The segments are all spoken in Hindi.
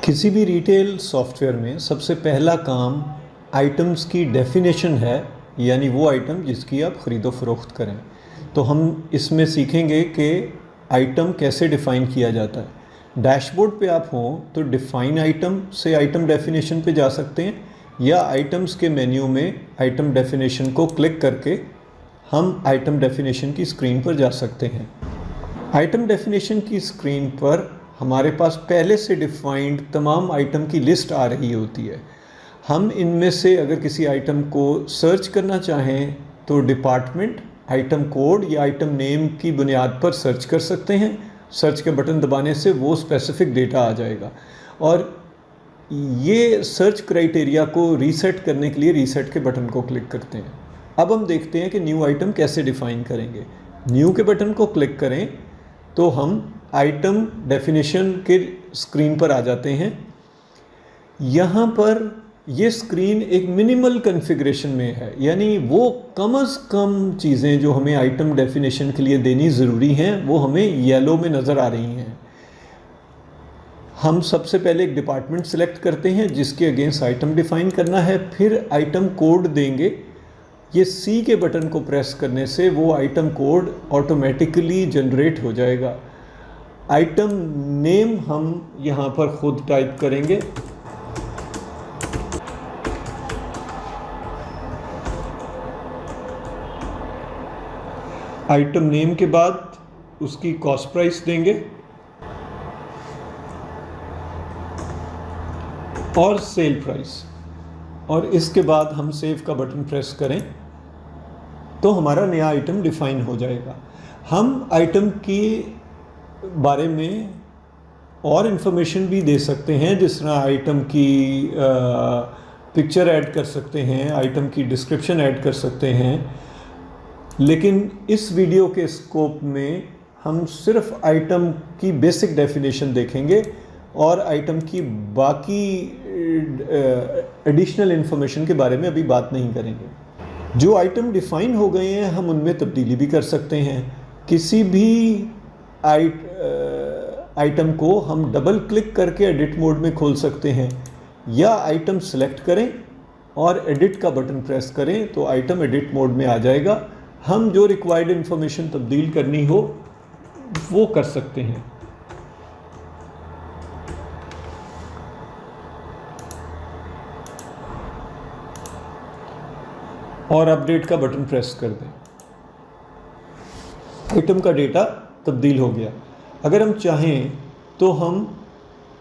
किसी भी रिटेल सॉफ्टवेयर में सबसे पहला काम आइटम्स की डेफिनेशन है, यानी वो आइटम जिसकी आप ख़रीदो फ़रोख्त करें। तो हम इसमें सीखेंगे कि आइटम कैसे डिफ़ाइन किया जाता है। डैशबोर्ड पे आप हों तो डिफ़ाइन आइटम से आइटम डेफिनेशन पे जा सकते हैं, या आइटम्स के मेन्यू में आइटम डेफिनेशन को क्लिक करके हम आइटम डेफिनेशन की स्क्रीन पर जा सकते हैं। आइटम डेफिनेशन की स्क्रीन पर हमारे पास पहले से डिफाइंड तमाम आइटम की लिस्ट आ रही होती है। हम इनमें से अगर किसी आइटम को सर्च करना चाहें तो डिपार्टमेंट, आइटम कोड या आइटम नेम की बुनियाद पर सर्च कर सकते हैं। सर्च के बटन दबाने से वो स्पेसिफिक डेटा आ जाएगा, और ये सर्च क्राइटेरिया को रीसेट करने के लिए रीसेट के बटन को क्लिक करते हैं। अब हम देखते हैं कि न्यू आइटम कैसे डिफ़ाइन करेंगे। न्यू के बटन को क्लिक करें तो हम आइटम डेफिनेशन के स्क्रीन पर आ जाते हैं। यहाँ पर ये स्क्रीन एक मिनिमल कॉन्फ़िगरेशन में है, यानी वो कम से कम चीज़ें जो हमें आइटम डेफिनेशन के लिए देनी ज़रूरी हैं वो हमें येलो में नज़र आ रही हैं। हम सबसे पहले एक डिपार्टमेंट सेलेक्ट करते हैं जिसके अगेंस्ट आइटम डिफ़ाइन करना है, फिर आइटम कोड देंगे। ये सी के बटन को प्रेस करने से वो आइटम कोड ऑटोमेटिकली जनरेट हो जाएगा। आइटम नेम हम यहाँ पर खुद टाइप करेंगे। आइटम नेम के बाद उसकी कॉस्ट प्राइस देंगे और सेल प्राइस, और इसके बाद हम सेव का बटन प्रेस करें तो हमारा नया आइटम डिफ़ाइन हो जाएगा। हम आइटम के बारे में और इन्फॉर्मेशन भी दे सकते हैं, जिस तरह आइटम की पिक्चर ऐड कर सकते हैं, आइटम की डिस्क्रिप्शन ऐड कर सकते हैं। लेकिन इस वीडियो के स्कोप में हम सिर्फ आइटम की बेसिक डेफिनेशन देखेंगे और आइटम की बाकी एडिशनल इन्फॉर्मेशन के बारे में अभी बात नहीं करेंगे। जो आइटम डिफ़ाइन हो गए हैं हम उनमें तब्दीली भी कर सकते हैं। किसी भी आइटम को हम डबल क्लिक करके एडिट मोड में खोल सकते हैं, या आइटम सेलेक्ट करें और एडिट का बटन प्रेस करें तो आइटम एडिट मोड में आ जाएगा। हम जो रिक्वायर्ड इन्फॉर्मेशन तब्दील करनी हो वो कर सकते हैं। और अपडेट का बटन प्रेस कर दें, आइटम का डेटा तब्दील हो गया। अगर हम चाहें तो हम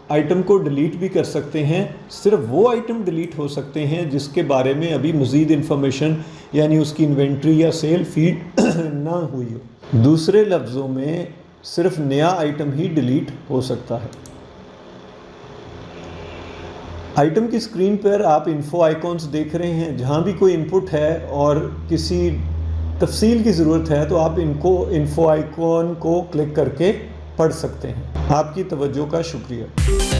आइटम को डिलीट भी कर सकते हैं। सिर्फ वो आइटम डिलीट हो सकते हैं जिसके बारे में अभी मज़ीद इन्फॉर्मेशन, यानी उसकी इन्वेंट्री या सेल फीड ना हुई हो। दूसरे लफ्ज़ों में सिर्फ नया आइटम ही डिलीट हो सकता है। आइटम की स्क्रीन पर आप इन्फो आइकॉन्स देख रहे हैं। जहाँ भी कोई इनपुट है और किसी तफसील की ज़रूरत है तो आप इन्फो आइकॉन को क्लिक करके पढ़ सकते हैं। आपकी तवज्जो का शुक्रिया।